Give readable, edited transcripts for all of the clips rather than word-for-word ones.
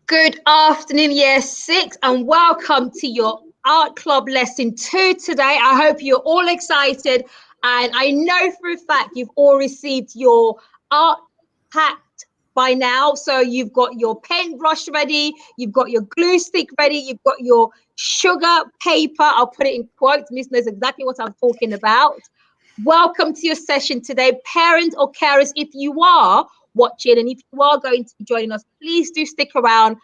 Good afternoon, Year 6, and welcome to your Art Club Lesson 2 today. I hope you're all excited, and I know for a fact you've all received your art pack by now. So you've got your paintbrush ready, you've got your glue stick ready, you've got your sugar paper. I'll put it in quotes. Miss knows exactly what I'm talking about. Welcome to your session today. Parents or carers, if you are watching and if you are going to be joining us, please do stick around,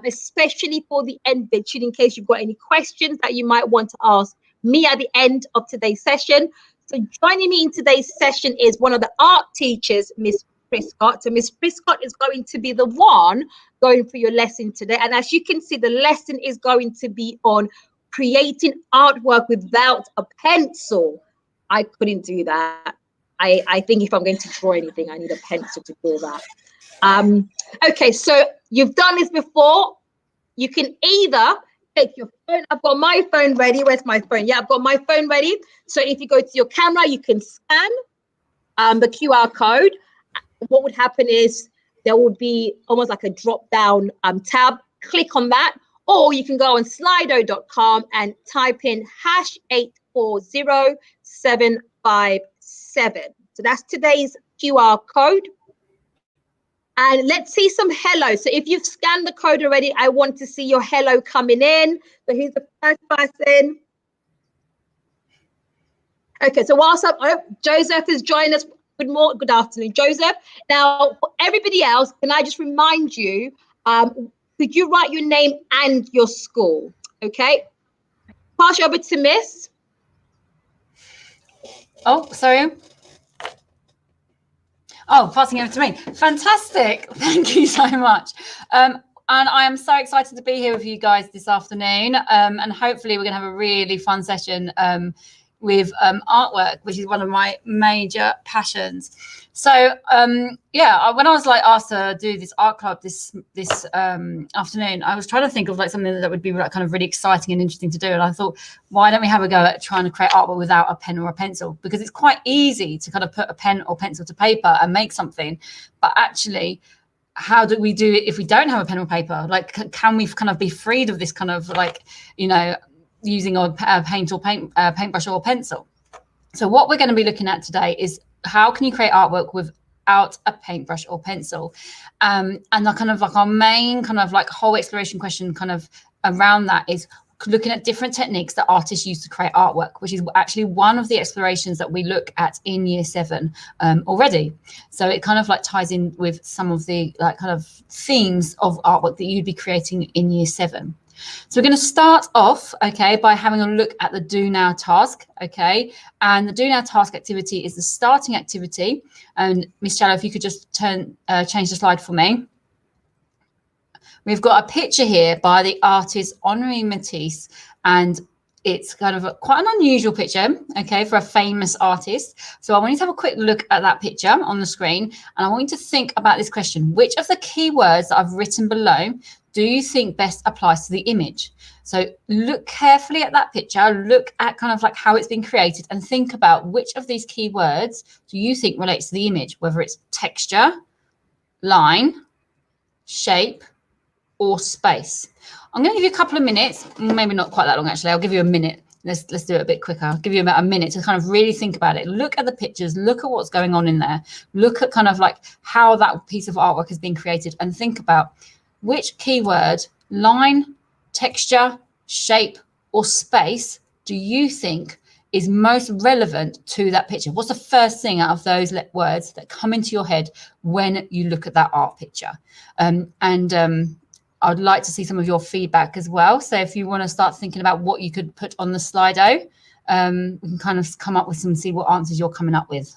especially for the end bit, in case you've got any questions that you might want to ask me at the end of today's session. So joining me in today's session is one of the art teachers, Miss Prescott. So Miss Prescott is going to be the one going through your lesson today. And as you can see, the lesson is going to be on creating artwork without a pencil. I couldn't do that. I think if I'm going to draw anything, I need a pencil to draw that. Okay, so you've done this before. You can either take your phone. I've got my phone ready. Where's my phone? Yeah, I've got my phone ready. So if you go to your camera, you can scan the QR code. What would happen is there would be almost like a drop-down tab. Click on that. Or you can go on slido.com and type in #840757. So that's today's QR code. And let's see some hello. So if you've scanned the code already, I want to see your hello coming in. So here's the first person. Okay, so whilst Joseph is joining us, good afternoon, Joseph. Now, for everybody else, can I just remind you, could you write your name and your school? Okay, pass you over to Miss. Oh, sorry. Oh, passing over to me. Fantastic. Thank you so much. And I am so excited to be here with you guys this afternoon. And hopefully we're going to have a really fun session with artwork, which is one of my major passions. So yeah, when I was asked to do this art club this afternoon, I was trying to think of something that would be kind of really exciting and interesting to do. And I thought, why don't we have a go at trying to create artwork without a pen or a pencil? Because it's quite easy to kind of put a pen or pencil to paper and make something. But actually, how do we do it if we don't have a pen or paper? Can we kind of be freed of this kind of using a paintbrush or a pencil? So what we're going to be looking at today is how can you create artwork without a paintbrush or pencil? And our main whole exploration question around that is looking at different techniques that artists use to create artwork, which is actually one of the explorations that we look at in Year 7 already. So it ties in with some of the themes of artwork that you'd be creating in Year 7. So we're going to start off, okay, by having a look at the do now task, okay? And the do now task activity is the starting activity. And Miss Shallow, if you could just change the slide for me. We've got a picture here by the artist Henri Matisse, and it's kind of quite an unusual picture, okay, for a famous artist. So I want you to have a quick look at that picture on the screen, and I want you to think about this question. Which of the keywords that I've written below do you think best applies to the image? So look carefully at that picture, look at how it's been created, and think about which of these keywords do you think relates to the image, whether it's texture, line, shape, or space. I'm going to give you a couple of minutes, maybe not quite that long actually. I'll give you a minute. Let's do it a bit quicker. I'll give you about a minute to kind of really think about it. Look at the pictures, look at what's going on in there. Look at how that piece of artwork has been created, and think about which keyword, line, texture, shape, or space do you think is most relevant to that picture? What's the first thing out of those words that come into your head when you look at that art picture? I'd like to see some of your feedback as well. So if you want to start thinking about what you could put on the Slido, we can kind of come up with see what answers you're coming up with.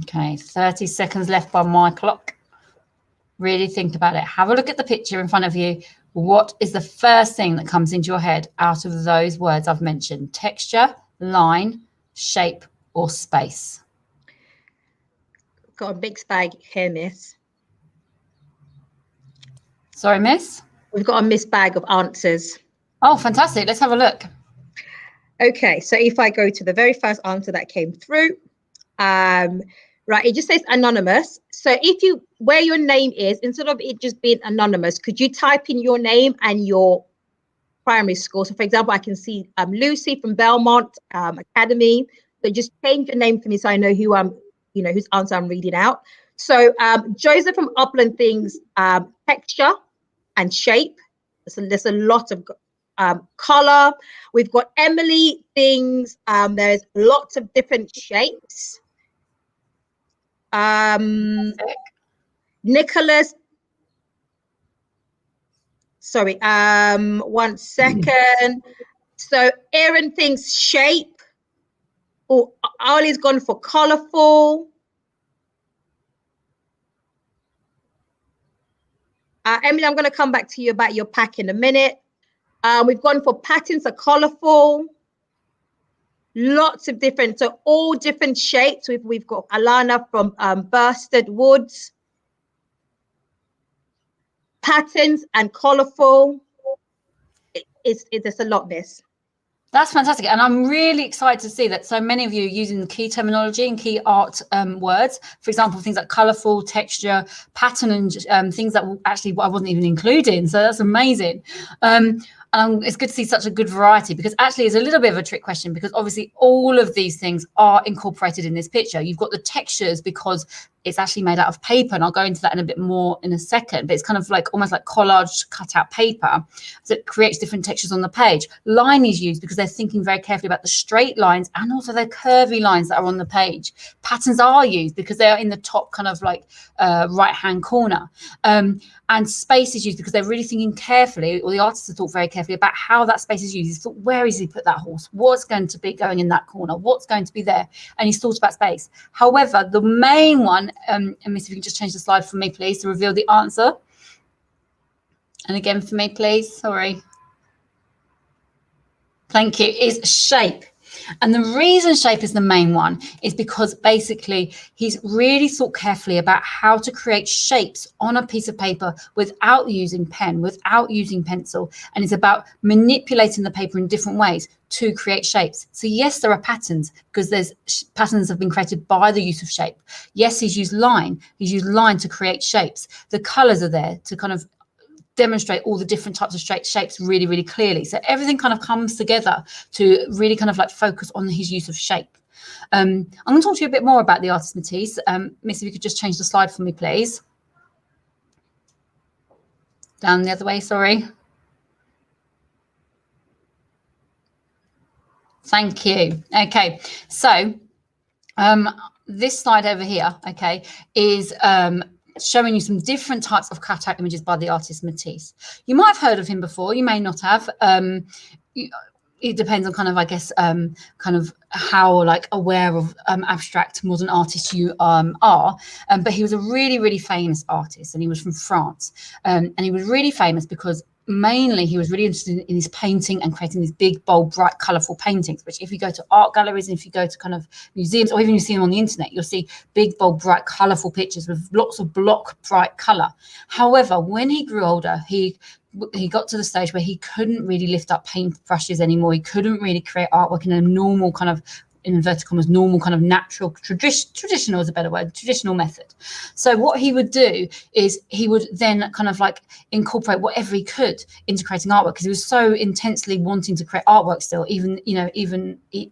Okay, 30 seconds left by my clock. Really think about it. Have a look at the picture in front of you. What is the first thing that comes into your head out of those words I've mentioned? Texture, line, shape, or space? Got a big bag here, Miss. Sorry, miss. We've got a missed bag of answers. Oh, fantastic. Let's have a look. Okay, so if I go to the very first answer that came through, right, it just says anonymous. So if you, where your name is, instead of it just being anonymous, could you type in your name and your primary school? So for example, I can see Lucy from Belmont Academy. So just change your name for me so I know who whose answer I'm reading out. So Joseph from Upland Things, texture and shape. So there's a lot of color. We've got Emily Things. There's lots of different shapes. Nicholas. Sorry, one second. So Aaron thinks shape. Oh, Ali's gone for colorful. Emily, I'm going to come back to you about your pack in a minute. We've gone for patterns are colorful. Lots of different, so all different shapes. We've got Alana from Bursted Woods. Patterns and colorful. There's a lot, miss. That's fantastic. And I'm really excited to see that so many of you are using key terminology and key art words. For example, things like colorful, texture, pattern, and things that actually I wasn't even including. So that's amazing. It's good to see such a good variety, because actually it's a little bit of a trick question, because obviously all of these things are incorporated in this picture. You've got the textures because it's actually made out of paper, and I'll go into that in a bit more in a second, but it's kind of like almost like collage cut out paper that creates different textures on the page. Line is used because they're thinking very carefully about the straight lines and also the curvy lines that are on the page. Patterns are used because they are in the top kind of like right hand corner. And space is used because they're really thinking carefully, or the artists have thought very carefully about how that space is used. He's thought, where is he put that horse? What's going to be going in that corner? What's going to be there? And he's thought about space. However, the main one, and Miss, if you can just change the slide for me, please, to reveal the answer. And again for me, please, sorry. Thank you, is shape. And the reason shape is the main one is because basically he's really thought carefully about how to create shapes on a piece of paper without using pen, without using pencil. And it's about manipulating the paper in different ways to create shapes. So yes, there are patterns because there's patterns have been created by the use of shape. Yes, he's used line. He's used line to create shapes. The colors are there to kind of demonstrate all the different types of shapes really, really clearly. So everything kind of comes together to really kind of like focus on his use of shape. I'm going to talk to you a bit more about the artist Matisse. Miss, if you could just change the slide for me, please. Down the other way, sorry. Thank you. Okay, so this slide over here, okay, is showing you some different types of cutout images by the artist Matisse. You might have heard of him before, you may not have. It depends on kind of, I guess, kind of how like aware of abstract modern artists you are. But he was a really, really famous artist, and he was from France. And he was really famous because mainly he was really interested in his painting and creating these big, bold, bright, colorful paintings, which if you go to art galleries and if you go to kind of museums, or even you see them on the internet, you'll see big, bold, bright, colorful pictures with lots of block bright color. However, when he grew older, he got to the stage where he couldn't really lift up paintbrushes anymore. He couldn't really create artwork in a normal kind of, in inverted commas, normal kind of natural, traditional is a better word, traditional method. So what he would do is he would then kind of like incorporate whatever he could into creating artwork, because he was so intensely wanting to create artwork still, even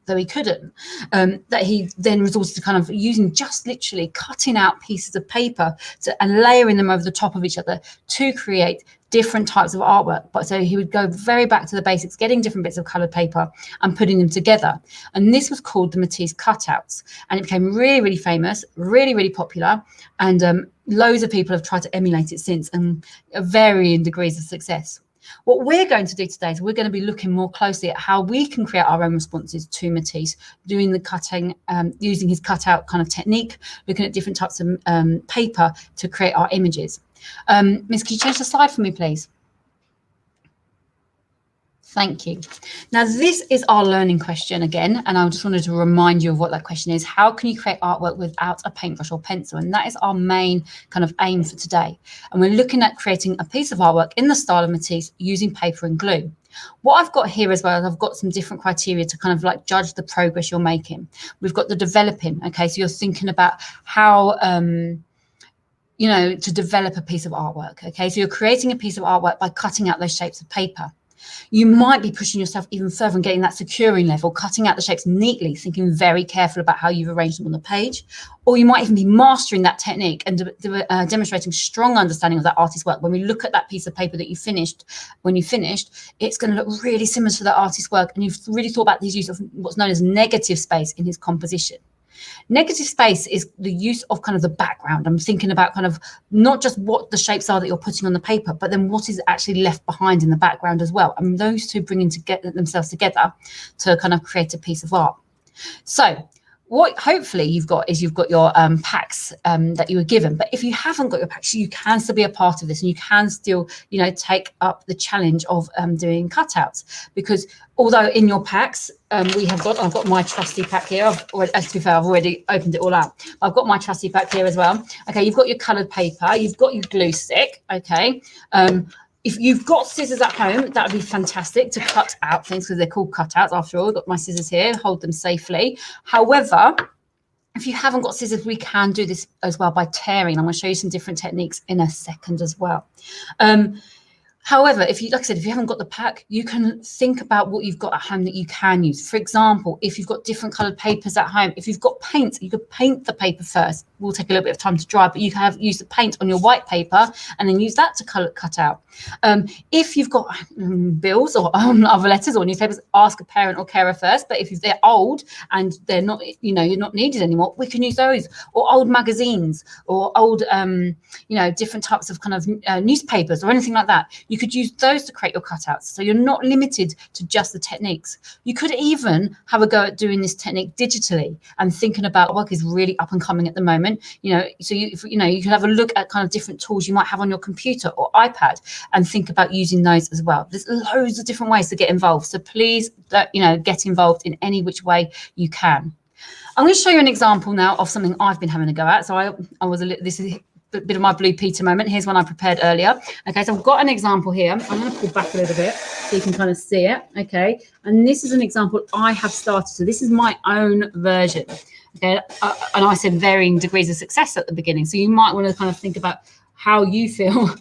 though he couldn't, that he then resorted to kind of using just literally cutting out pieces of paper and layering them over the top of each other to create different types of artwork. But so he would go very back to the basics, getting different bits of colored paper and putting them together. And this was called the Matisse cutouts. And it became really, really famous, really, really popular. And loads of people have tried to emulate it since, and varying degrees of success. What we're going to do today is we're going to be looking more closely at how we can create our own responses to Matisse, doing the cutting, using his cutout kind of technique, looking at different types of paper to create our images. Miss, can you change the slide for me, please? Thank you. Now, this is our learning question again, and I just wanted to remind you of what that question is. How can you create artwork without a paintbrush or pencil? And that is our main kind of aim for today. And we're looking at creating a piece of artwork in the style of Matisse using paper and glue. What I've got here as well is I've got some different criteria to kind of like judge the progress you're making. We've got the developing, okay? So you're thinking about how, you know, to develop a piece of artwork, okay? So you're creating a piece of artwork by cutting out those shapes of paper. You might be pushing yourself even further and getting that securing level, cutting out the shapes neatly, thinking very careful about how you've arranged them on the page. Or you might even be mastering that technique and demonstrating strong understanding of that artist's work. When we look at that piece of paper that you finished, when you finished, it's going to look really similar to that artist's work. And you've really thought about the use of what's known as negative space in his composition. Negative space is the use of kind of the background. I'm thinking about kind of not just what the shapes are that you're putting on the paper, but then what is actually left behind in the background as well. And those two bringing themselves together to kind of create a piece of art. So what hopefully you've got your packs that you were given. But if you haven't got your packs, you can still be a part of this, and you can still, you know, take up the challenge of doing cutouts. Because although in your packs, I've got my trusty pack here. To be fair, I've already opened it all out. I've got my trusty pack here as well. Okay, you've got your coloured paper, you've got your glue stick. Okay. If you've got scissors at home, that would be fantastic to cut out things, because they're called cutouts after all. I've got my scissors here, hold them safely. However, if you haven't got scissors, we can do this as well by tearing. I'm going to show you some different techniques in a second as well. However, like I said, if you haven't got the pack, you can think about what you've got at home that you can use. For example, if you've got different coloured papers at home, if you've got paint, you could paint the paper first. Will take a little bit of time to dry, but you can use the paint on your white paper and then use that to cut out. If you've got bills or other letters or newspapers, ask a parent or carer first. But if they're old and they're not, you know, you're not needed anymore, we can use those, or old magazines, or old, you know, different types of kind of newspapers or anything like that. You could use those to create your cutouts. So you're not limited to just the techniques. You could even have a go at doing this technique digitally and thinking about what is really up and coming at the moment. You know, so you can have a look at kind of different tools you might have on your computer or iPad and think about using those as well. There's loads of different ways to get involved. So please, you know, get involved in any which way you can. I'm going to show you an example now of something I've been having a go at. So this is a bit of my Blue Peter moment. Here's one I prepared earlier. Okay, so I've got an example here. I'm going to pull back a little bit so you can kind of see it. Okay, and this is an example I have started. So this is my own version. Okay, and I said varying degrees of success at the beginning. So you might want to kind of think about how you feel.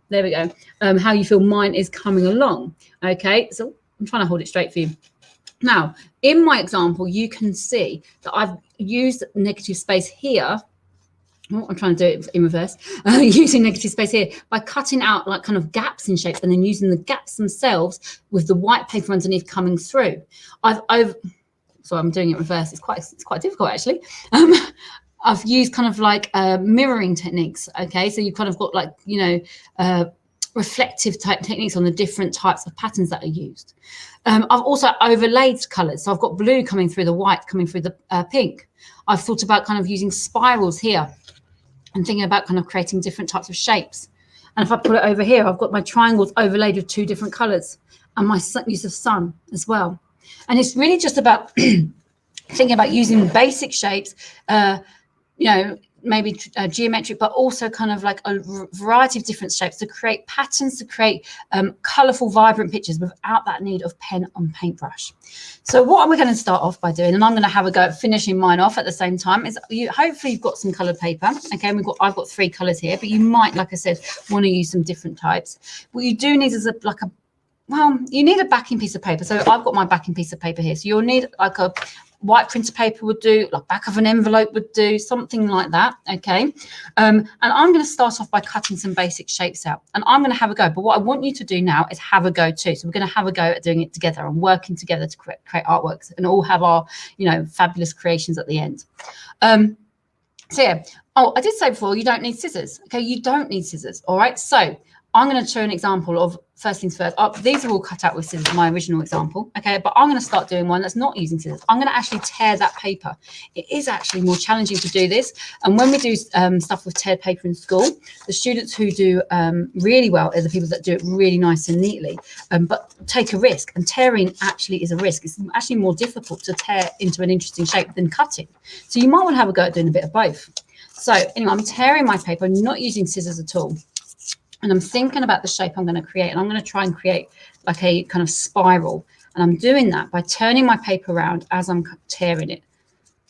There we go. How you feel mine is coming along. Okay, so I'm trying to hold it straight for you. Now, in my example, you can see that I've used negative space here. Oh, I'm trying to do it in reverse. Using negative space here by cutting out like kind of gaps in shapes and then using the gaps themselves with the white paper underneath coming through. So I'm doing it reverse. It's quite difficult actually. I've used kind of like mirroring techniques. Okay, so you've kind of got like, you know, reflective type techniques on the different types of patterns that are used. I've also overlaid colours. So I've got blue coming through the white, coming through the pink. I've thought about kind of using spirals here and thinking about kind of creating different types of shapes. And if I put it over here, I've got my triangles overlaid with 2 different colours and my use of sun as well. And it's really just about thinking about using basic shapes, you know, maybe geometric, but also kind of like a variety of different shapes to create patterns, to create colourful, vibrant pictures without that need of pen and paintbrush. So what we're going to start off by doing, and I'm going to have a go at finishing mine off at the same time, is hopefully you've got some coloured paper. Okay, and I've got 3 colours here, but you might, like I said, want to use some different types. What you do need is you need a backing piece of paper. So I've got my backing piece of paper here. So you'll need like a white printer paper would do, like back of an envelope would do, something like that. Okay, and I'm going to start off by cutting some basic shapes out, and I'm going to have a go. But what I want you to do now is have a go too. So we're going to have a go at doing it together and working together to create artworks, and all have our, you know, fabulous creations at the end. So yeah. Oh, I did say before, you don't need scissors. Okay, you don't need scissors. All right. So I'm going to show an example of, first things first, these are all cut out with scissors, my original example, okay, but I'm going to start doing one that's not using scissors. I'm going to actually tear that paper. It is actually more challenging to do this, and when we do stuff with teared paper in school, the students who do really well are the people that do it really nice and neatly, but take a risk, and tearing actually is a risk. It's actually more difficult to tear into an interesting shape than cutting, so you might want to have a go at doing a bit of both. So anyway, I'm tearing my paper, I'm not using scissors at all. And I'm thinking about the shape I'm going to create, and I'm going to try and create like a kind of spiral. And I'm doing that by turning my paper around as I'm tearing it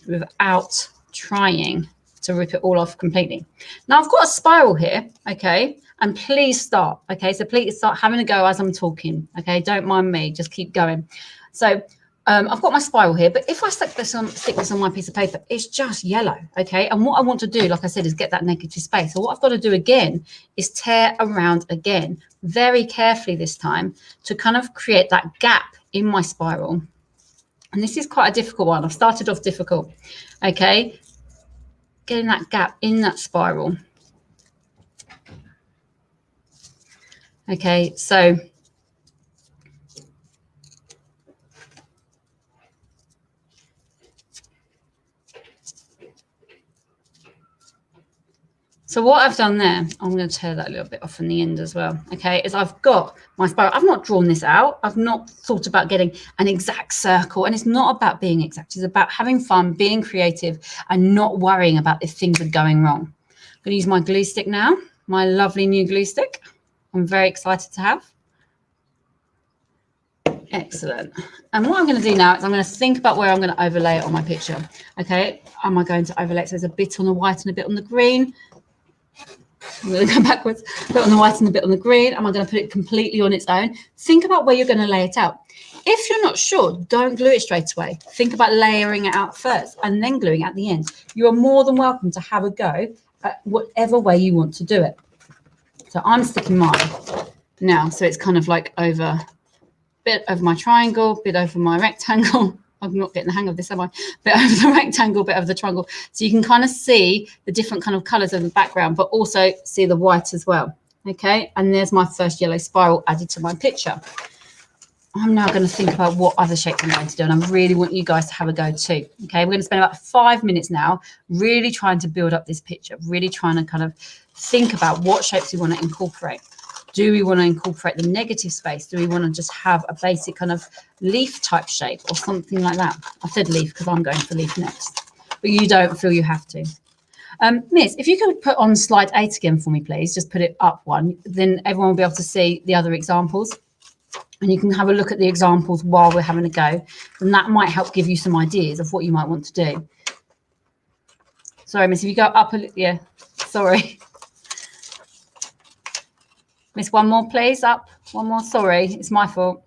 without trying to rip it all off completely. Now I've got a spiral here, okay? And please start, okay? So please start having a go as I'm talking, okay? Don't mind me, just keep going. So I've got my spiral here, but if I stick this on my piece of paper, it's just yellow, okay? And what I want to do, like I said, is get that negative space. So what I've got to do again is tear around again, very carefully this time, to kind of create that gap in my spiral. And this is quite a difficult one. I've started off difficult, okay? Getting that gap in that spiral. Okay, so what I've done there, I'm going to tear that a little bit off in the end as well, okay, is I've got my spiral. I've not drawn this out. I've not thought about getting an exact circle. And it's not about being exact. It's about having fun, being creative, and not worrying about if things are going wrong. I'm going to use my glue stick now, my lovely new glue stick. I'm very excited to have. Excellent. And what I'm going to do now is I'm going to think about where I'm going to overlay it on my picture, okay? Am I going to overlay it so there's a bit on the white and a bit on the green? I'm going to go backwards, a bit on the white and a bit on the green. Am I going to put it completely on its own? Think about where you're going to lay it out. If you're not sure, don't glue it straight away. Think about layering it out first and then gluing at the end. You are more than welcome to have a go at whatever way you want to do it. So I'm sticking mine now. So it's kind of like over a bit over my triangle, bit over my rectangle. I'm not getting the hang of this, am I? Bit over the rectangle, bit over the triangle. So you can kind of see the different kind of colours in the background, but also see the white as well. Okay, and there's my first yellow spiral added to my picture. I'm now going to think about what other shapes I'm going to do, and I really want you guys to have a go too. Okay, we're going to spend about 5 minutes now really trying to build up this picture, really trying to kind of think about what shapes we want to incorporate. Do we want to incorporate the negative space? Do we want to just have a basic kind of leaf type shape or something like that? I said leaf because I'm going for leaf next, but you don't feel you have to. Miss, if you could put on slide 8 again for me, please, just put it up one, then everyone will be able to see the other examples. And you can have a look at the examples while we're having a go. And that might help give you some ideas of what you might want to do. Sorry, Miss, if you go up a little, yeah, sorry. Miss, one more, please, up. One more, sorry, it's my fault.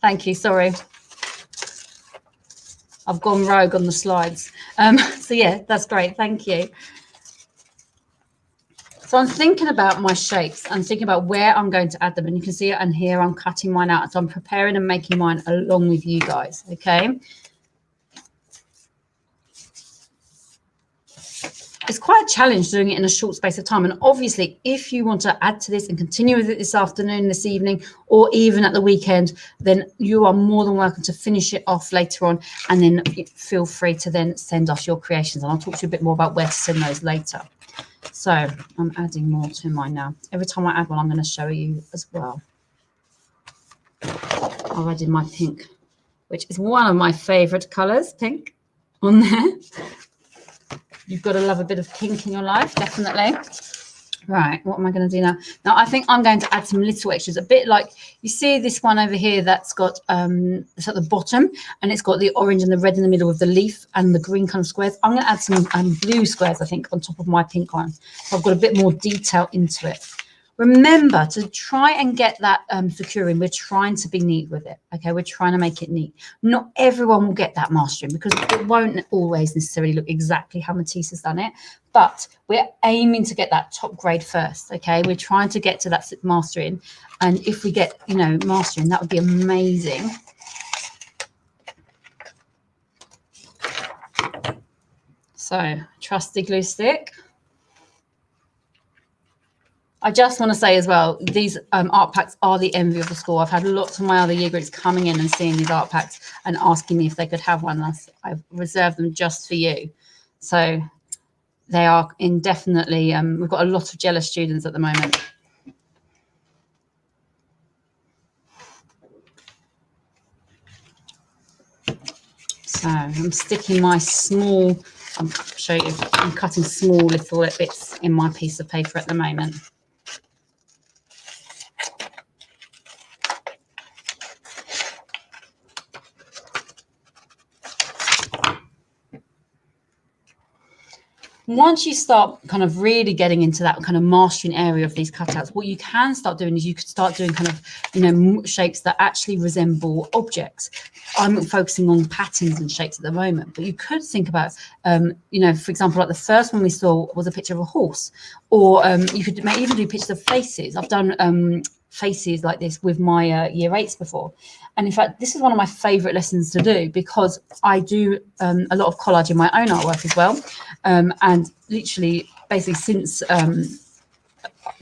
Thank you, sorry. I've gone rogue on the slides. So yeah, that's great, thank you. So I'm thinking about my shapes and thinking about where I'm going to add them. And you can see it, and here I'm cutting mine out. So I'm preparing and making mine along with you guys, okay? It's quite a challenge doing it in a short space of time. And obviously, if you want to add to this and continue with it this afternoon, this evening, or even at the weekend, then you are more than welcome to finish it off later on. And then feel free to then send us your creations. And I'll talk to you a bit more about where to send those later. So I'm adding more to mine now. Every time I add one, I'm going to show you as well. I've added my pink, which is one of my favourite colours, pink, on there. You've got to love a bit of pink in your life, definitely. Right, what am I going to do now? Now, I think I'm going to add some little extras, a bit like, you see this one over here that's got, it's at the bottom, and it's got the orange and the red in the middle with the leaf and the green kind of squares. I'm going to add some blue squares, I think, on top of my pink one. So I've got a bit more detail into it. Remember to try and get that securing. We're trying to be neat with it, okay? We're trying to make it neat. Not everyone will get that mastering because it won't always necessarily look exactly how Matisse has done it, but we're aiming to get that top grade first, okay? We're trying to get to that mastering, and if we get, you know, mastering, that would be amazing. So, trusty glue stick. I just want to say as well, these art packs are the envy of the school. I've had lots of my other year groups coming in and seeing these art packs and asking me if they could have one. I've reserved them just for you. So they are indefinitely, we've got a lot of jealous students at the moment. So I'm sticking my small, I'll show you, I'm cutting small little bits in my piece of paper at the moment. Once you start kind of really getting into that kind of mastering area of these cutouts, what you can start doing is you could start doing kind of, you know, shapes that actually resemble objects. I'm focusing on patterns and shapes at the moment, but you could think about, you know, for example, like the first one we saw was a picture of a horse, or you could even do pictures of faces. I've done faces like this with my year 8s before. And in fact, this is one of my favorite lessons to do because I do a lot of collage in my own artwork as well. And literally, basically, since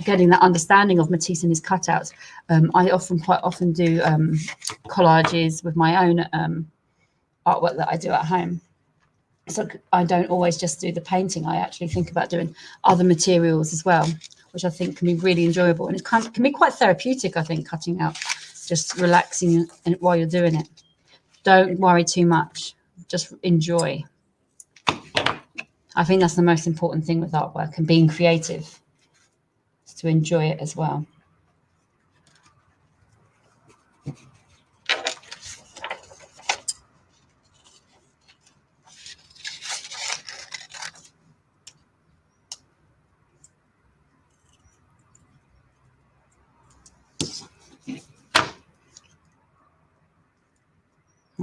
getting that understanding of Matisse and his cutouts, I quite often do collages with my own artwork that I do at home. So I don't always just do the painting. I actually think about doing other materials as well, which I think can be really enjoyable. And it can be quite therapeutic, I think, cutting out, just relaxing while you're doing it. Don't worry too much. Just enjoy. I think that's the most important thing with artwork and being creative, is to enjoy it as well.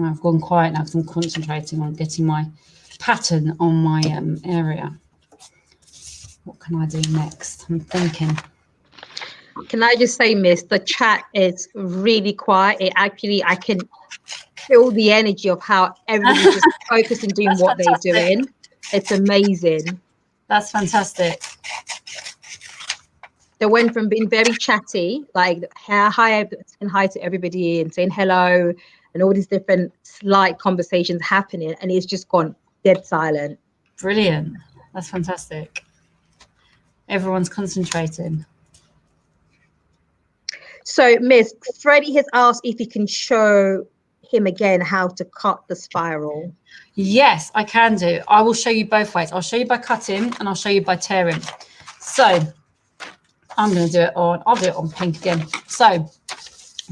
I've gone quiet now because I'm concentrating on getting my pattern on my area. What can I do next? I'm thinking. Can I just say, Miss, the chat is really quiet. It actually, I can feel the energy of how everybody's just focused and doing what they're doing. It's amazing. That's fantastic. They went from being very chatty, like hi and hi to everybody and saying hello and all these different slight conversations happening, and it's just gone dead silent. Brilliant. That's fantastic. Everyone's concentrating. So, Miss, Freddie has asked if you can show him again how to cut the spiral. Yes, I can do. I will show you both ways. I'll show you by cutting and I'll show you by tearing. So I'm going to do it on, I'll do it on pink again. So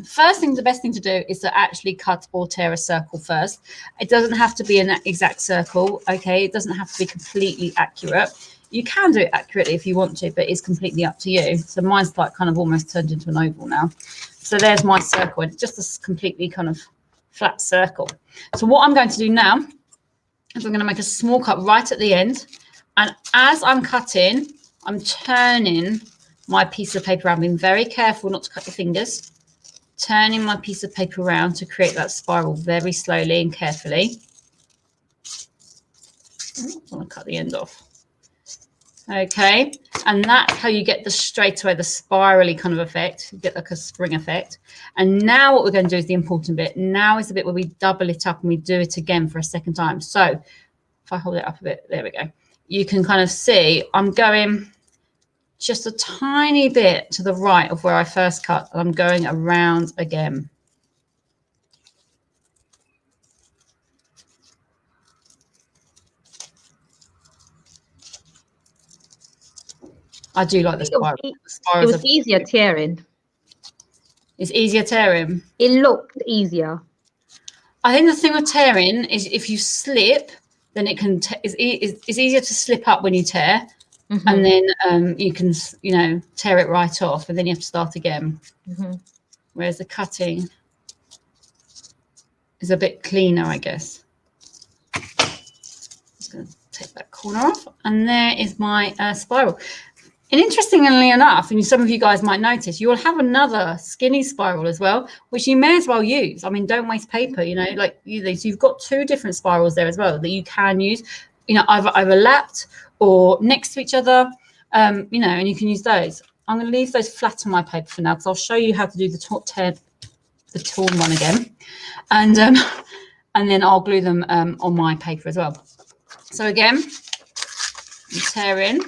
first thing, the best thing to do is to actually cut or tear a circle first. It doesn't have to be an exact circle, okay? It doesn't have to be completely accurate. You can do it accurately if you want to, but it's completely up to you. So mine's like kind of almost turned into an oval now. So there's my circle, and it's just a completely kind of flat circle. So what I'm going to do now is I'm going to make a small cut right at the end. And as I'm cutting, I'm turning my piece of paper around, being very careful not to cut your fingers. Turning my piece of paper around to create that spiral very slowly and carefully. I want to cut the end off. Okay, and that's how you get the straight away, the spirally kind of effect. You get like a spring effect. And now what we're going to do is the important bit. Now is the bit where we double it up and we do it again for a second time. So if I hold it up a bit, there we go. You can kind of see I'm going just a tiny bit to the right of where I first cut. And I'm going around again. I do like the spiral. It was easier tearing. It's easier tearing. It looked easier. I think the thing with tearing is if you slip, then it can. It's easier to slip up when you tear, and then you can, you know, tear it right off, and then you have to start again. Whereas the cutting is a bit cleaner, I guess. Just going to take that corner off, and there is my spiral. And interestingly enough, and some of you guys might notice, you will have another skinny spiral as well, which you may as well use. I mean, don't waste paper, you know, like you've got two different spirals there as well that you can use, you know, either overlapped or next to each other, you know, and you can use those. I'm going to leave those flat on my paper for now because I'll show you how to do the torn one again. And then I'll glue them on my paper as well. So again, you tear in.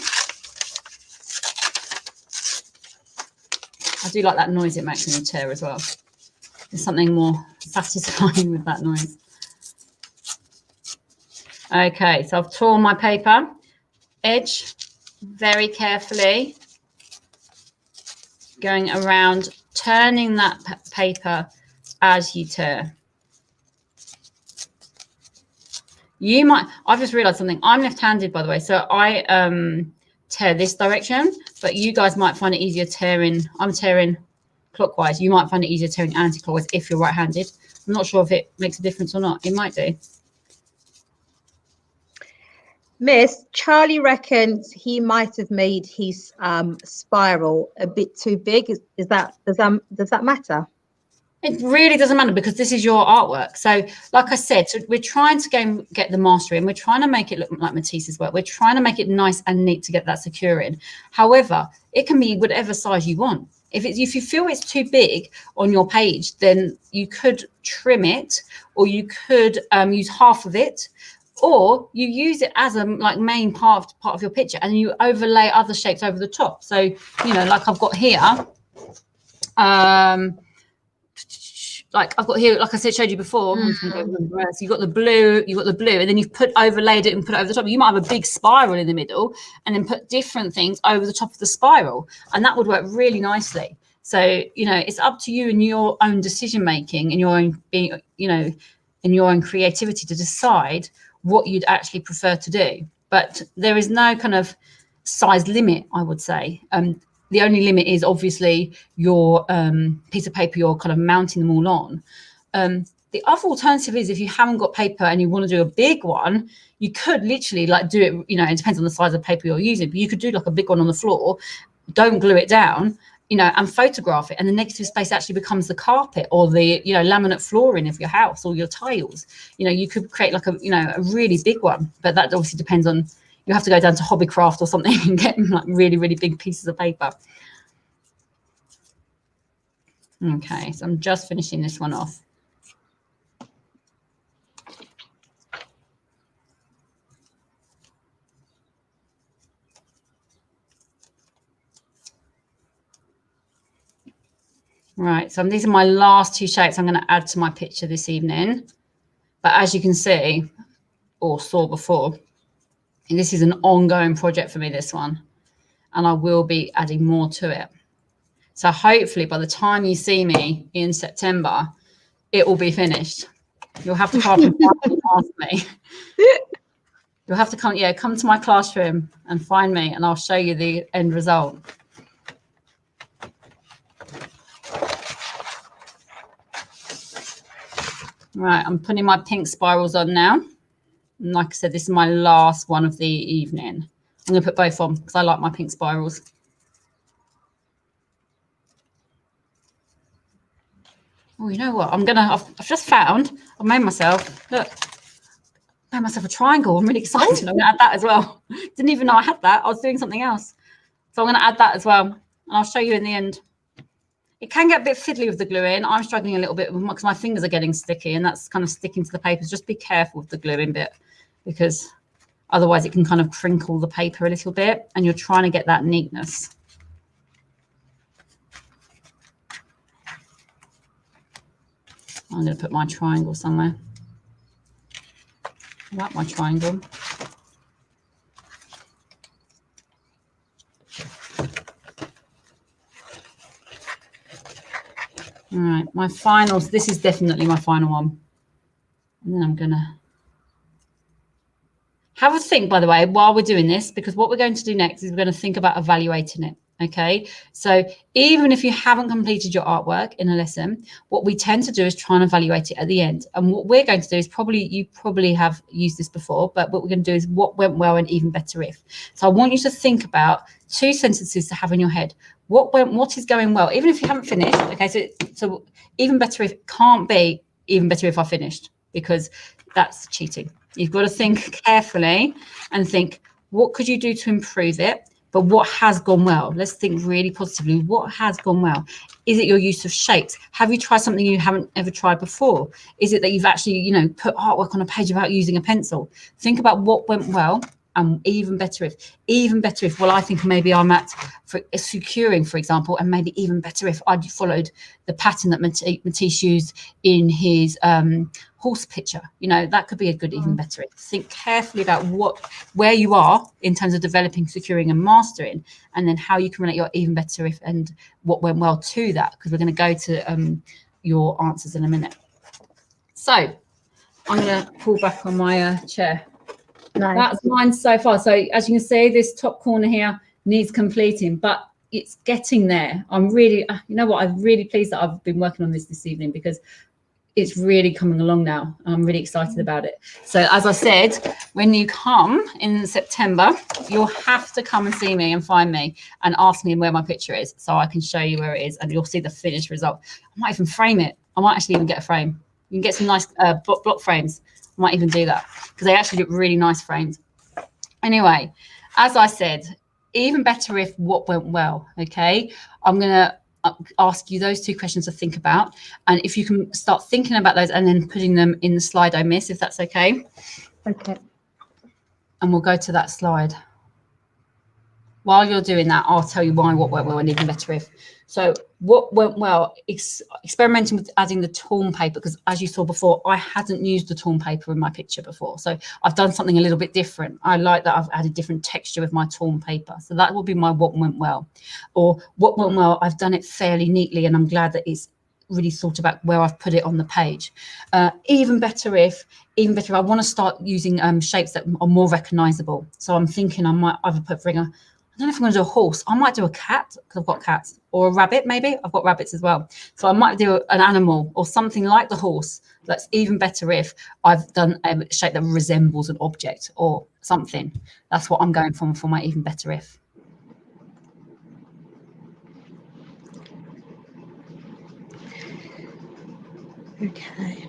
I do like that noise it makes when you tear as well. There's something more satisfying with that noise. Okay, so I've torn my paper edge very carefully, going around, turning that paper as you tear. You might, I've just realized something. I'm left-handed, by the way, so I tear this direction, but you guys might find it easier tearing. I'm tearing clockwise. You might find it easier tearing anti-clockwise if you're right-handed. I'm not sure if it makes a difference or not. It might do. Miss, Charlie reckons he might have made his spiral a bit too big. Does that matter? It really doesn't matter because this is your artwork. So like I said, so we're trying to get the master in. We're trying to make it look like Matisse's work. We're trying to make it nice and neat to get that secure in. However, it can be whatever size you want. If you feel it's too big on your page, then you could trim it, or you could use half of it, or you use it as a main part of your picture, and you overlay other shapes over the top. So, you know, like I've got here, like I said, showed you before. So you've got the blue, and then you've overlaid it and put it over the top. You might have a big spiral in the middle and then put different things over the top of the spiral, and that would work really nicely. So, you know, it's up to you and your own decision making and your own being, you know, in your own creativity to decide what you'd actually prefer to do. But there is no kind of size limit, I would say. The only limit is obviously your piece of paper you're kind of mounting them all on. The other alternative is if you haven't got paper and you want to do a big one, you could literally do it, you know, it depends on the size of paper you're using, but you could do like a big one on the floor, don't glue it down, you know, and photograph it, and the negative space actually becomes the carpet or the, you know, laminate flooring of your house or your tiles. You know, you could create like a, you know, a really big one, but that obviously depends on, you have to go down to Hobbycraft or something and get like really, really big pieces of paper. Okay, so I'm just finishing this one off. Right, so these are my last two shapes I'm going to add to my picture this evening. But as you can see, or saw before, this is an ongoing project for me, this one. And I will be adding more to it. So hopefully by the time you see me in September, it will be finished. You'll have to come and ask me. You'll have to come to my classroom and find me, and I'll show you the end result. Right, I'm putting my pink spirals on now. And like I said, this is my last one of the evening. I'm going to put both on because I like my pink spirals. Oh, you know what? I've just found, I've made myself, look, I made myself a triangle. I'm really excited. I'm going to add that as well. Didn't even know I had that. I was doing something else. So I'm going to add that as well. And I'll show you in the end. It can get a bit fiddly with the gluing. I'm struggling a little bit because my fingers are getting sticky, and that's kind of sticking to the papers. Just be careful with the gluing bit, because otherwise it can kind of crinkle the paper a little bit, and you're trying to get that neatness. I'm going to put my triangle somewhere. I like my triangle. All right, my finals. This is definitely my final one. And then I'm going to have a think, by the way, while we're doing this, because what we're going to do next is we're going to think about evaluating it. Okay, so even if you haven't completed your artwork in a lesson, what we tend to do is try and evaluate it at the end. And what we're going to do is you probably have used this before, but what we're going to do is what went well and even better if. So I want you to think about 2 sentences to have in your head. What is going well, even if you haven't finished. Okay, so even better if can't be even better if I finished, because that's cheating. You've got to think carefully and think, what could you do to improve it? but what has gone well? Let's think really positively. What has gone well? Is it your use of shapes? Have you tried something you haven't ever tried before? Is it that you've actually, you know, put artwork on a page without using a pencil? Think about what went well. And even better if, well, I think maybe I'm at for securing, for example, and maybe even better if I'd followed the pattern that Matisse used in his horse picture. You know, that could be a good even better if. Think carefully about where you are in terms of developing, securing and mastering, and then how you can relate your even better if and what went well to that, because we're going to go to your answers in a minute. So I'm going to pull back on my chair. Nice. That's mine so far. So as you can see, this top corner here needs completing, but it's getting there. I'm really, you know what, I'm really pleased that I've been working on this evening, because it's really coming along now. I'm really excited about it. So as I said, when you come in September, you'll have to come and see me and find me and ask me where my picture is, so I can show you where it is, and you'll see the finished result. I might even frame it. I might actually even get a frame. You can get some nice block frames. I might even do that, because they actually look really nice frames. Anyway, as I said, even better if what went well, okay? I'm going to ask you those two questions to think about. And if you can start thinking about those and then putting them in the slide I missed, if that's okay. Okay. And we'll go to that slide. While you're doing that, I'll tell you why what went well and even better if. So what went well, experimenting with adding the torn paper, because as you saw before, I hadn't used the torn paper in my picture before. So I've done something a little bit different. I like that I've added different texture with my torn paper. So that will be my what went well. Or what went well, I've done it fairly neatly, and I'm glad that it's really thought about where I've put it on the page. Even better if I want to start using shapes that are more recognizable. So I'm thinking I might either I don't know if I'm going to do a horse. I might do a cat, because I've got cats, or a rabbit maybe. I've got rabbits as well. So I might do an animal or something like the horse. That's even better if I've done a shape that resembles an object or something. That's what I'm going for my even better if. Okay.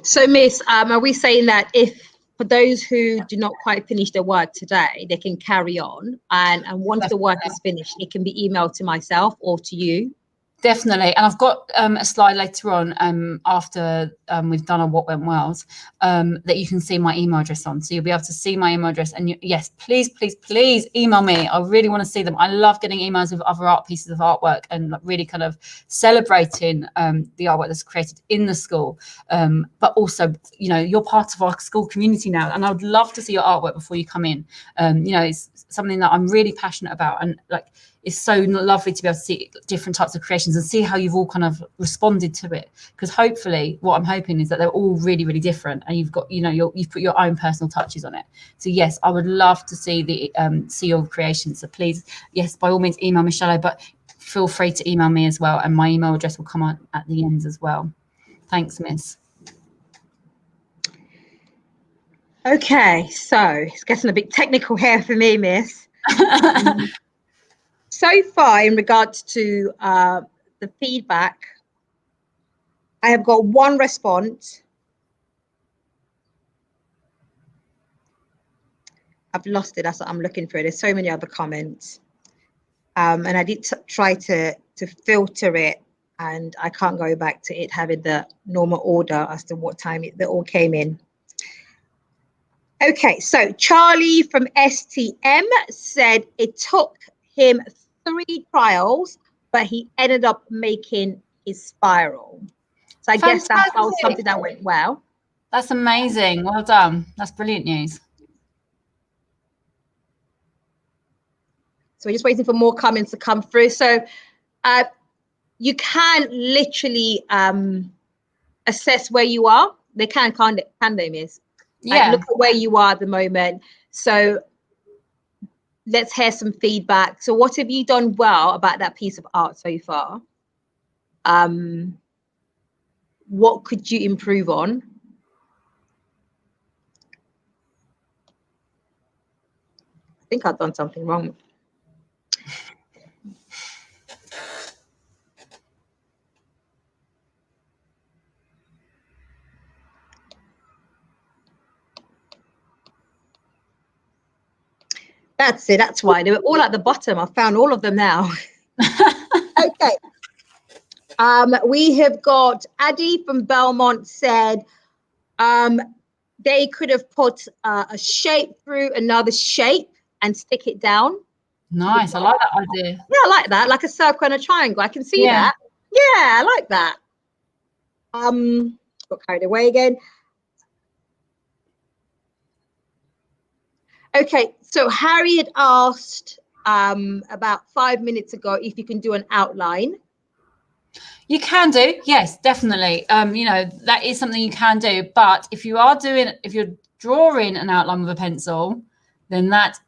So, Miss, are we saying that if for those who do not quite finish their work today, they can carry on, and once the work is finished, it can be emailed to myself or to you? Definitely. And I've got a slide later on after we've done our what went wells that you can see my email address on. So you'll be able to see my email address. And yes, please, please, please email me. I really want to see them. I love getting emails with other art pieces of artwork and really kind of celebrating the artwork that's created in the school. But also, you know, you're part of our school community now. And I would love to see your artwork before you come in. You know, it's something that I'm really passionate about. And like, it's so lovely to be able to see different types of creations and see how you've all kind of responded to it. Because hopefully what I'm hoping is that they're all really, really different, and you've got, you know, you've put your own personal touches on it. So yes, I would love to see see your creations. So please, yes, by all means, email Michelle, but feel free to email me as well. And my email address will come on at the end as well. Thanks, Miss. Okay, so it's getting a bit technical here for me, Miss. So far, in regards to the feedback, I have got one response. I've lost it. That's what I'm looking for. There's so many other comments. And I did try to filter it, and I can't go back to it having the normal order as to what time they all came in. Okay, so Charlie from STM said it took him 3 trials, but he ended up making his spiral. So I guess that was something that went well. That's amazing. Well done. That's brilliant news. So we're just waiting for more comments to come through. So you can literally assess where you are. They can't they, Miss? Yeah. Look at where you are at the moment. So let's hear some feedback. So what have you done well about that piece of art so far? What could you improve on? I think I've done something wrong. That's it. That's why they were all at the bottom. I found all of them now. Okay. We have got Addy from Belmont said they could have put a shape through another shape and stick it down. Nice. I like that idea. Yeah, I like that. Like a circle and a triangle. I can see that. Yeah, I like that. Got carried away again. Okay, so Harry had asked about 5 minutes ago if you can do an outline. You can do, yes, definitely. You know, that is something you can do. But if you're drawing an outline with a pencil, then that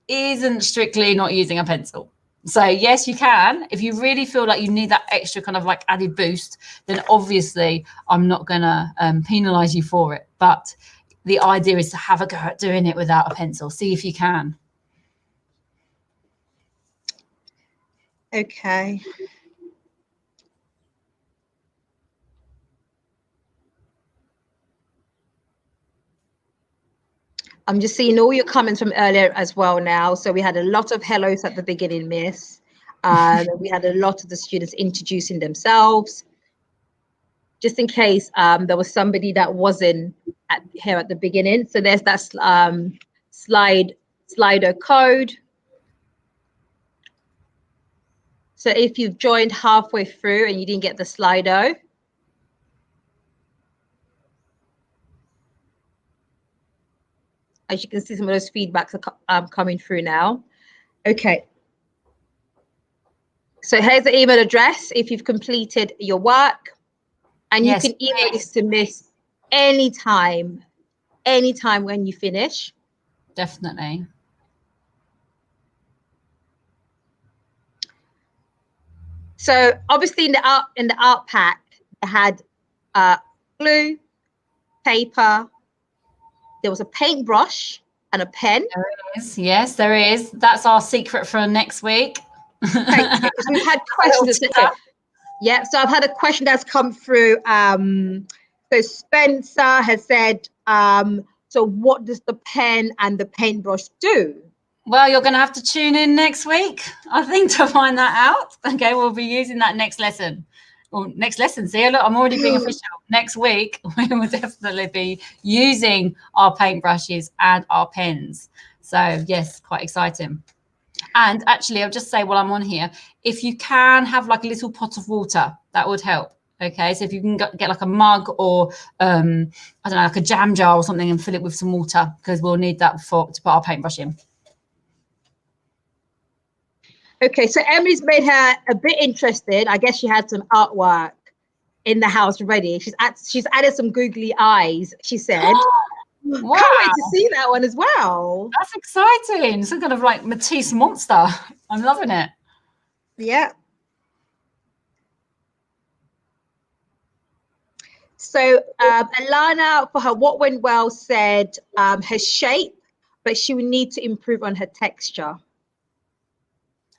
isn't strictly not using a pencil. So yes, you can. If you really feel like you need that extra kind of like added boost, then obviously I'm not gonna penalize you for it. But the idea is to have a go at doing it without a pencil. See if you can. Okay. I'm just seeing all your comments from earlier as well now. So we had a lot of hellos at the beginning, Miss. We had a lot of the students introducing themselves. Just in case there was somebody that wasn't here at the beginning. So there's that Slido code. So if you've joined halfway through and you didn't get the Slido, as you can see, some of those feedbacks are coming through now. Okay. So here's the email address if you've completed your work. And you can email this to Miss anytime when you finish. Definitely. So obviously in the art pack, it had glue, paper, there was a paintbrush and a pen. There is, yes, there is. That's our secret for next week. Thank you, because we've had questions. Yeah, so I've had a question that's come through. So Spencer has said, so what does the pen and the paintbrush do? Well, you're going to have to tune in next week, I think, to find that out. Okay, we'll be using that next lesson. Well, next lesson. See, look, I'm already being official. Next week, we will definitely be using our paintbrushes and our pens. So, yes, quite exciting. And actually, I'll just say while I'm on here, if you can have like a little pot of water, that would help. Okay, so if you can get like a mug or, I don't know, like a jam jar or something and fill it with some water, because we'll need that to put our paintbrush in. Okay, so Emily's made her a bit interested. I guess she had some artwork in the house ready. She's added some googly eyes, she said. Wow. Can't wait to see that one as well. That's exciting. Some kind of like Matisse monster. I'm loving it. Yeah. So Alana, for her what went well, said her shape, but she would need to improve on her texture.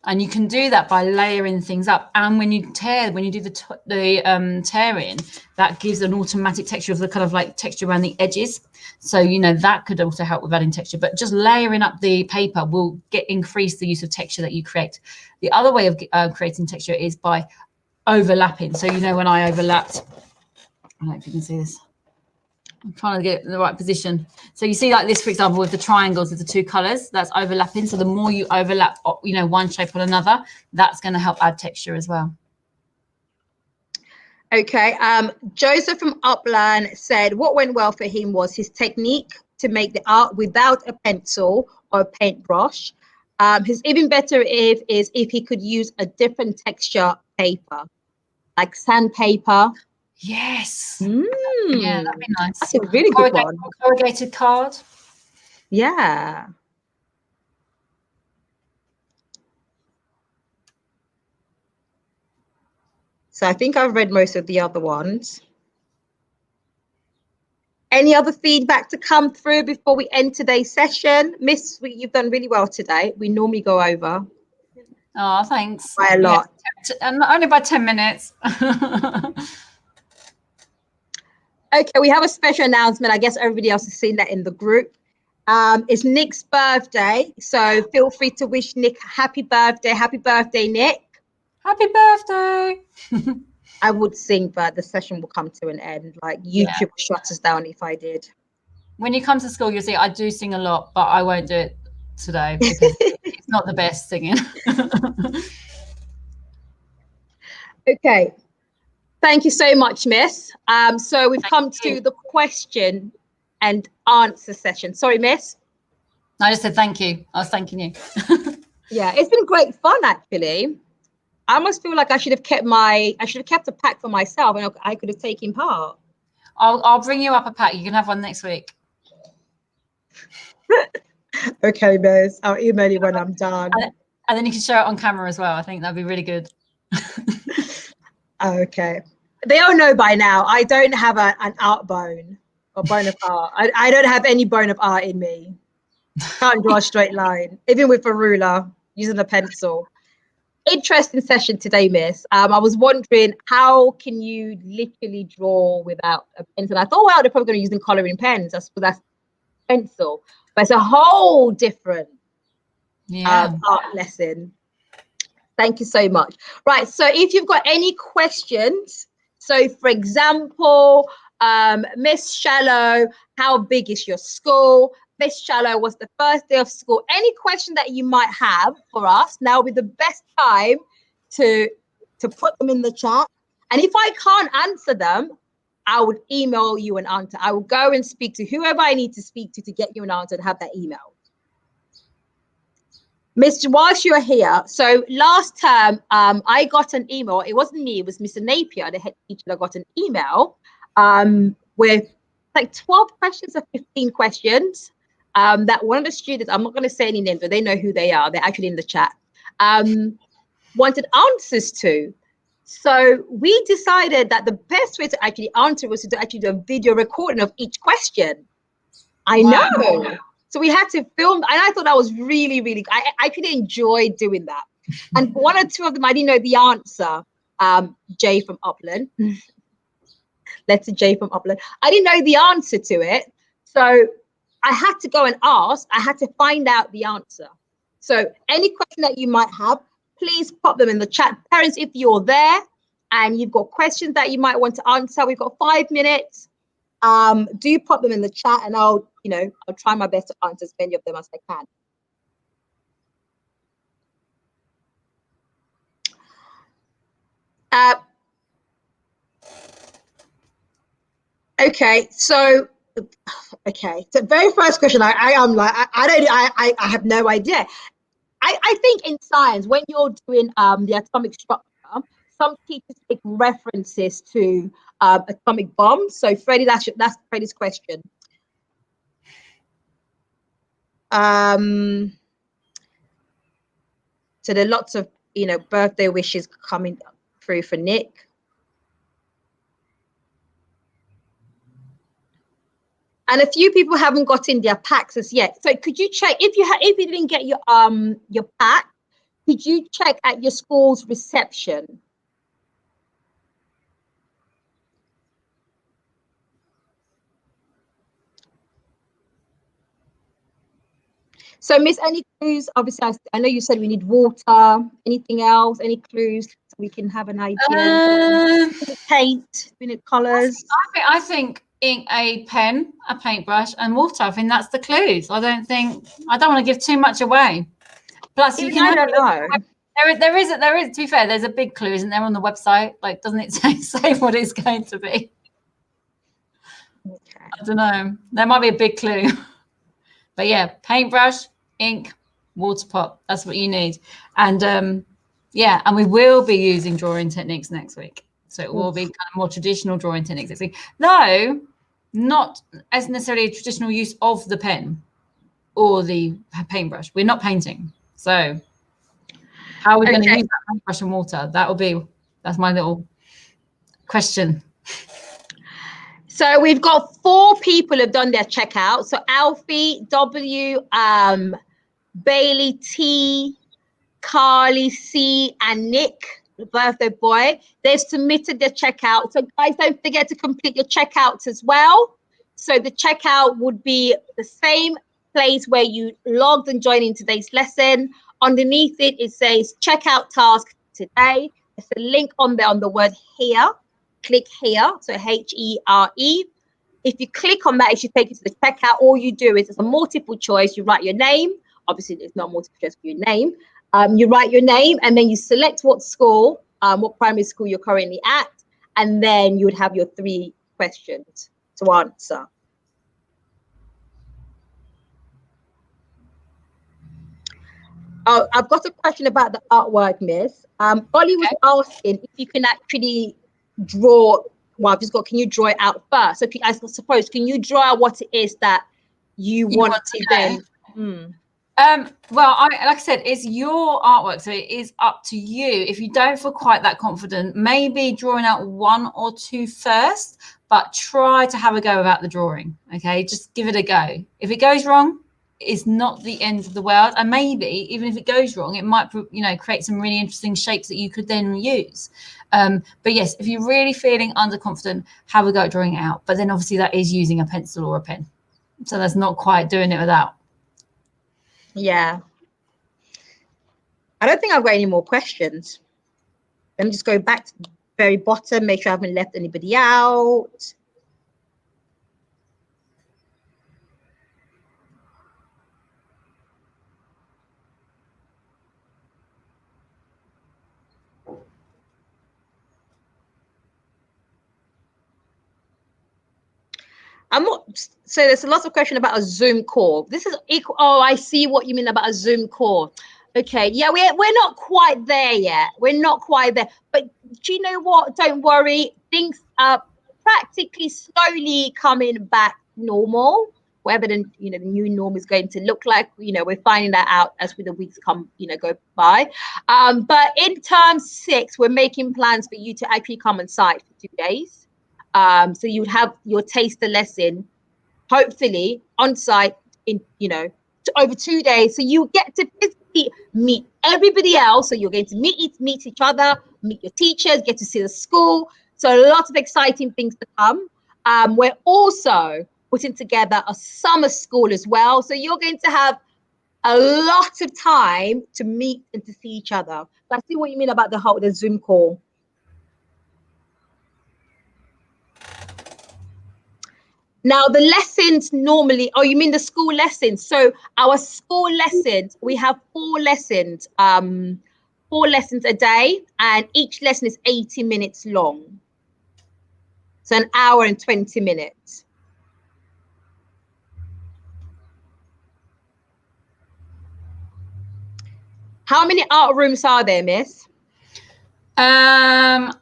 And you can do that by layering things up. And when you do the tearing, that gives an automatic texture of the kind of like texture around the edges. So, you know, that could also help with adding texture. But just layering up the paper will increase the use of texture that you create. The other way of creating texture is by overlapping. So, you know, when I overlapped, I don't know if you can see this. I'm trying to get it in the right position. So you see like this, for example, with the triangles with the two colors, that's overlapping. So the more you overlap, you know, one shape on another, that's going to help add texture as well. Okay. Joseph from Upland said what went well for him was his technique to make the art without a pencil or a paintbrush. His even better is if he could use a different texture paper, like sandpaper. Yes. Yeah, that'd be nice. That's a really good one. Corrugated card. Yeah. So I think I've read most of the other ones. Any other feedback to come through before we end today's session? Miss, you've done really well today. We normally go over. Oh, thanks. By a lot. And only by 10 minutes. Okay, we have a special announcement. I guess everybody else has seen that in the group. It's Nick's birthday, so feel free to wish Nick happy birthday. Happy birthday, Nick. Happy birthday. I would sing, but the session will come to an end. Like YouTube will shut us down if I did. When you come to school, you'll see I do sing a lot, but I won't do it today because it's not the best singing. Okay. Thank you so much, Miss. So we've come to the question and answer session. Sorry, Miss. I just said thank you. I was thanking you. Yeah, it's been great fun, actually. I almost feel like I should have kept a pack for myself, and I could have taken part. I'll bring you up a pack. You can have one next week. Okay, Miss. I'll email you when I'm done. And then you can show it on camera as well. I think that'd be really good. Okay. They all know by now I don't have an art bone or bone of art. I don't have any bone of art in me. Can't draw a straight line, even with a ruler, using a pencil. Interesting session today, Miss. I was wondering, how can you literally draw without a pencil? I thought, well, they're probably going to use coloring pens. That's pencil, but it's a whole different art lesson. Thank you so much. Right, so if you've got any questions, so for example, Miss Shallow, how big is your school? Miss Shallow, was the first day of school? Any question that you might have for us, now would be the best time to put them in the chat. And if I can't answer them, I would email you an answer. I will go and speak to whoever I need to speak to get you an answer and have that email. Mr. Whilst you're here, so last term, I got an email. It wasn't me, it was Mr. Napier, the head teacher, that got an email with like 12 questions or 15 questions that one of the students, I'm not going to say any names, but they know who they are. They're actually in the chat, wanted answers to. So we decided that the best way to actually answer was to actually do a video recording of each question. I know. So we had to film, and I thought that was really, really, I could enjoy doing that. And for one or two of them, I didn't know the answer. Jay from Upland. Letter J from Upland. I didn't know the answer to it. So I had to go and ask. I had to find out the answer. So any question that you might have, please pop them in the chat. Parents, if you're there and you've got questions that you might want to answer, we've got 5 minutes. Do pop them in the chat, and I'll try my best to answer as many of them as I can. Okay, so very first question. I have no idea. I think in science, when you're doing the atomic structure, some teachers take references to atomic bombs. So Freddie, that's Freddie's question. So there are lots of birthday wishes coming through for Nick. And a few people haven't gotten their packs as yet. So could you check if you didn't get your pack? Could you check at your school's reception? So, Miss, any clues? Obviously, I know you said we need water. Anything else? Any clues so we can have an idea? Paint, we need colours. I think ink, a pen, a paintbrush, and water. I think that's the clues. I don't want to give too much away. Plus, you can. I don't know. There is. To be fair, there's a big clue, isn't there, on the website? Like, doesn't it say what it's going to be? Okay. I don't know. There might be a big clue. But yeah, paintbrush, ink, water pot. That's what you need. And and we will be using drawing techniques next week. So it will be kind of more traditional drawing techniques next week. Though not as necessarily a traditional use of the pen or the paintbrush. We're not painting. So how are we going to use that paintbrush and water? That's my little question. So we've got 4 people who've done their checkout. So Alfie, W, Bailey, T, Carly, C, and Nick, the birthday boy. They've submitted their checkout. So guys, don't forget to complete your checkouts as well. So the checkout would be the same place where you logged and joined in today's lesson. Underneath it, it says checkout task today. There's a link on there on the word here. Click here, so Here. If you click on that, it should take you to the checkout. All you do is it's a multiple choice. You write your name. Obviously, it's not multiple choice for your name. You write your name and then you select what school, what primary school you're currently at, and then you would have your 3 questions to answer. Oh, I've got a question about the artwork, Miss. Ollie was asking if you can actually draw. Well, I've just got. Can you draw it out first? So, I suppose, can you draw out what it is that you want to then? Well, like I said, it's your artwork, so it is up to you. If you don't feel quite that confident, maybe drawing out 1 or 2 first, but try to have a go about the drawing. Okay, just give it a go. If it goes wrong, it's not the end of the world, and maybe even if it goes wrong, it might, you know, create some really interesting shapes that you could then use. But yes, if you're really feeling underconfident, have a go at drawing it out. But then obviously that is using a pencil or a pen, so that's not quite doing it without. Yeah. I don't think I've got any more questions. Let me just go back to the very bottom, make sure I haven't left anybody out. So there's a lot of question about a Zoom call. This is equal. Oh, I see what you mean about a Zoom call. Okay, yeah, we're not quite there yet. We're not quite there. But do you know what? Don't worry. Things are practically slowly coming back normal. Whatever the new norm is going to look like, we're finding that out as the weeks go by. But in term 6, we're making plans for you to actually come on site for 2 days. So you would have your taster lesson, hopefully on site in over 2 days. So you get to physically meet everybody else. So you're going to meet each other, meet your teachers, get to see the school. So lots of exciting things to come. We're also putting together a summer school as well. So you're going to have a lot of time to meet and to see each other. So I see what you mean about the Zoom call. Now, the lessons normally, oh, you mean the school lessons? So our school lessons, we have 4 lessons, 4 lessons a day, and each lesson is 80 minutes long. So 1 hour and 20 minutes. How many art rooms are there, Miss?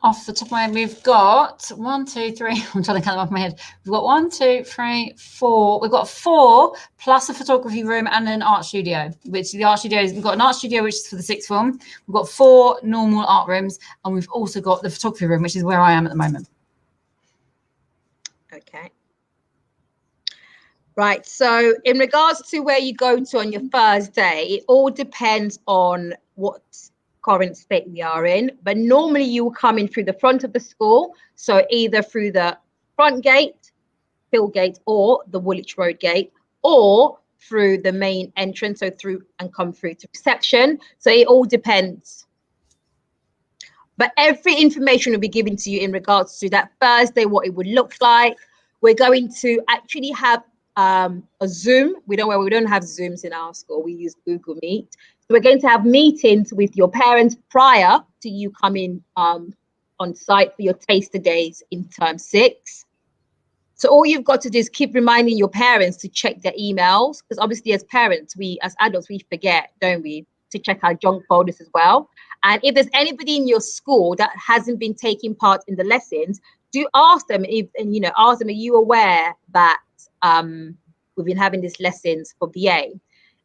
Off the top of my head, we've got 1, 2, 3. I'm trying to count them off my head. We've got 1, 2, 3, 4. We've got 4 plus a photography room and an art studio. Which the art studio is, we've got an art studio which is for the 6th form. We've got 4 normal art rooms, and we've also got the photography room, which is where I am at the moment. Okay. Right. So in regards to where you go to on your first day, it all depends on what current state we are in, but normally you will come in through the front of the school, so either through the front gate, Hill Gate, or the Woolwich Road gate, or through the main entrance, so come through to reception. So it all depends, but every information will be given to you in regards to that first day, what it would look like. We're going to actually have a Zoom. We don't have Zooms in our school. We use Google Meet. So we're going to have meetings with your parents prior to you coming on site for your taster days in term 6. So all you've got to do is keep reminding your parents to check their emails, because obviously as parents, as adults, we forget, don't we, to check our junk folders as well. And if there's anybody in your school that hasn't been taking part in the lessons, do ask them ask them, are you aware that we've been having these lessons for BA?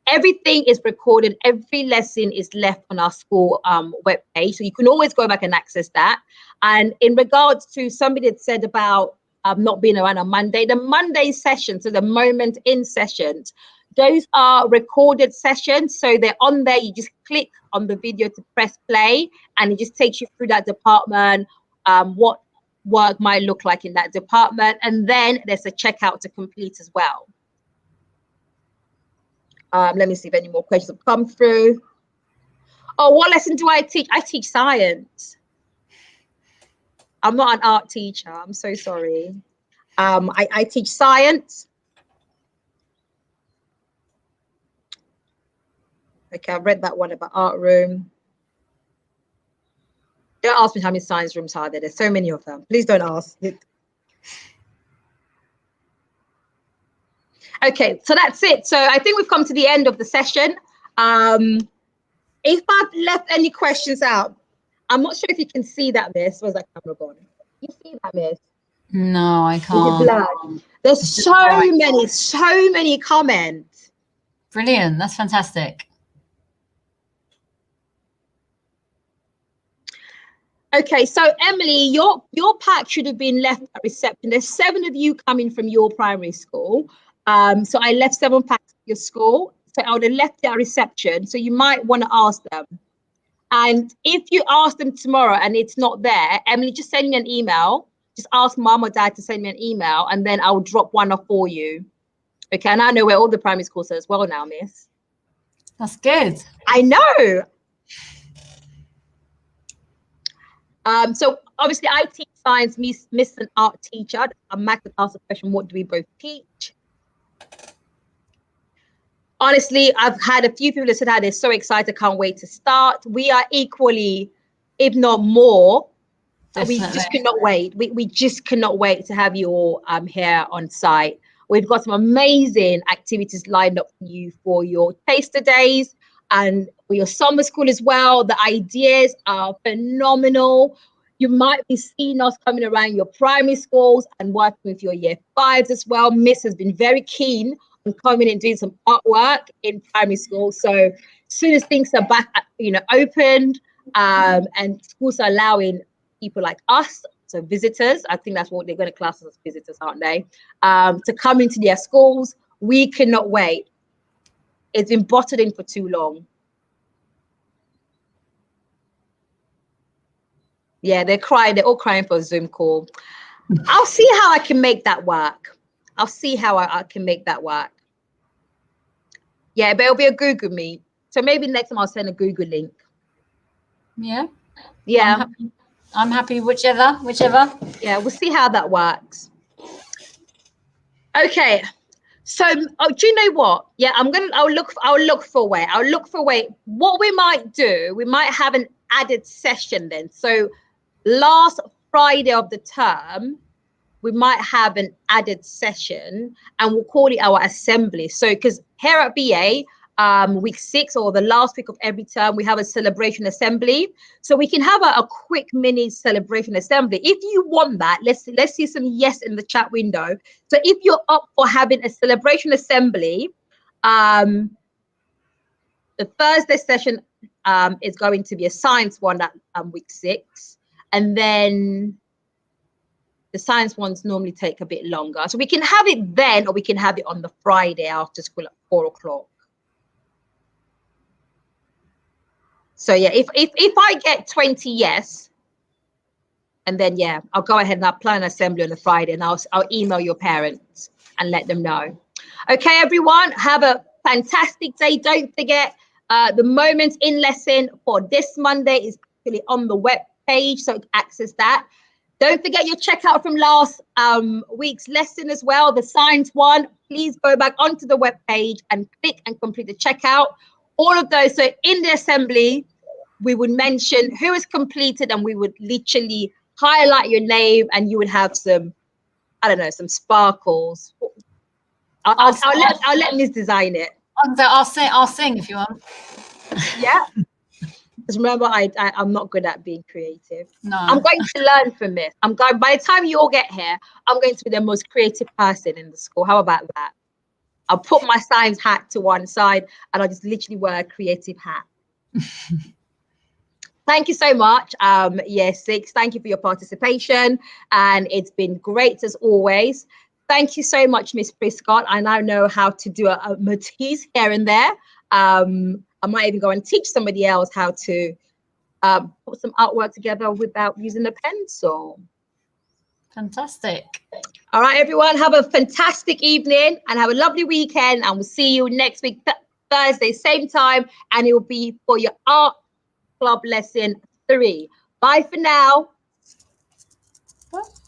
Everything is recorded. Every lesson is left on our school webpage, so you can always go back and access that. And in regards to somebody that said about not being around on Monday, the Monday sessions, so the moment in sessions, those are recorded sessions. So they're on there. You just click on the video to press play, and it just takes you through that department, what work might look like in that department, and then there's a checkout to complete as well. Let me see if any more questions have come through. Oh, what lesson do I teach? I teach science. I'm not an art teacher. I'm so sorry. I teach science. Okay, I've read that one about art room. Don't ask me how many science rooms are there. There's so many of them. Please don't ask. Okay, so that's it. So I think we've come to the end of the session. If I've left any questions out, I'm not sure if you can see that, Miss. Where's that camera gone? You see that, Miss? No, I can't. There's so many comments. Brilliant. That's fantastic. Okay, so Emily, your pack should have been left at reception. There's 7 of you coming from your primary school. So I left 7 packs at your school. So I would have left it at reception. So you might want to ask them. And if you ask them tomorrow and it's not there, Emily, just send me an email. Just ask mom or dad to send me an email, and then I'll drop one off for you. Okay, and I know where all the primary schools are as well now, Miss. That's good. I know. So obviously I teach science, Miss an art teacher. I'm Max asked the question, what do we both teach? Honestly, I've had a few people that said how they're so excited, can't wait to start. We are equally, if not more. Definitely. We just cannot wait. We just cannot wait to have you all here on site. We've got some amazing activities lined up for you for your taster days and for your summer school as well. The ideas are phenomenal. You might be seeing us coming around your primary schools and working with your year 5s as well. Miss has been very keen on coming and doing some artwork in primary school. So as soon as things are back, opened, and schools are allowing people like us, so visitors, I think that's what they're going to class as visitors, aren't they? To come into their schools, we cannot wait. It's been bottled in for too long. Yeah, they're crying. They're all crying for a Zoom call. I'll see how I can make that work. I'll see how I can make that work. Yeah, but it'll be a Google Meet. So maybe next time I'll send a Google link. Yeah. Yeah. I'm happy, whichever. Yeah, we'll see how that works. Okay. So, do you know what? Yeah, I'll look for a way. I'll look for a way. What we might do, we might have an added session then. So last Friday of the term, we might have an added session and we'll call it our assembly. So, because here at BA, week 6 or the last week of every term, we have a celebration assembly. So we can have a quick mini celebration assembly. If you want that, let's see some yes in the chat window. So if you're up for having a celebration assembly, the Thursday session is going to be a science one at week 6. And then the science ones normally take a bit longer. So we can have it then, or we can have it on the Friday after school at 4 o'clock. So yeah, if I get 20 yes, and then yeah, I'll go ahead and I'll plan an assembly on the Friday, and I'll email your parents and let them know. Okay, everyone, have a fantastic day. Don't forget the moments in lesson for this Monday is actually on the web page, so access that. Don't forget your checkout from last week's lesson as well, the science one. Please go back onto the web page and click and complete the checkout. All of those. So in the assembly, we would mention who is completed, and we would literally highlight your name, and you would have some, I don't know, some sparkles. I'll let Miss design it. I'll sing if you want. Yeah. Because remember, I'm not good at being creative. No. I'm going to learn from Miss. By the time you all get here, I'm going to be the most creative person in the school. How about that? I'll put my science hat to one side and I'll just literally wear a creative hat. Thank you so much. Year 6, thank you for your participation. And it's been great as always. Thank you so much, Miss Prescott. I now know how to do a Matisse here and there. I might even go and teach somebody else how to put some artwork together without using a pencil. Fantastic. All right, everyone, have a fantastic evening and have a lovely weekend, and we'll see you next week. Thursday, same time, and it will be for your art club lesson 3. Bye for now. What?